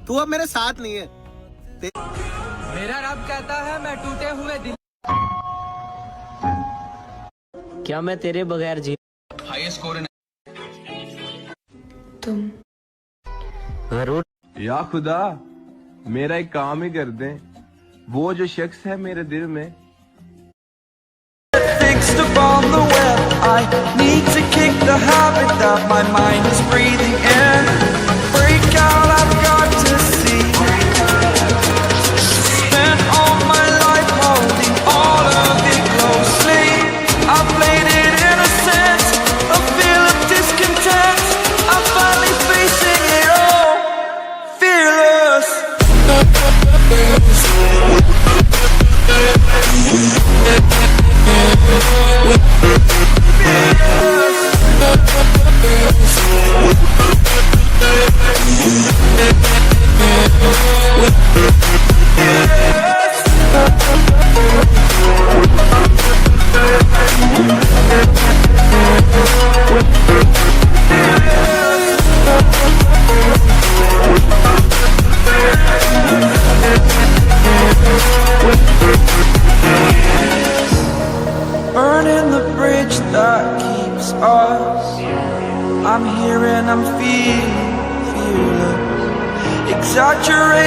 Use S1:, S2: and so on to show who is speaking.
S1: तू अब मेरे साथ नहीं है।
S2: मेरा रब कहता है मैं टूटे हुए दिल।
S3: क्या मैं तेरे बगैर जी
S4: हाईएस्ट स्कोर इन
S5: तुम
S3: जरूर।
S6: या खुदा मेरा एक काम ही कर दें, वो जो शख्स है मेरे दिल में।
S7: Fixed upon the web, I need to kick the habit that my mind is breathing in. Break out, I've got to see. Spent all my life holding all of it closely. I played it innocent, a feel of discontent. I'm finally facing it all, fearless. Burning the bridge that keeps us. I'm here and I'm feeling fearless. Exaggerate.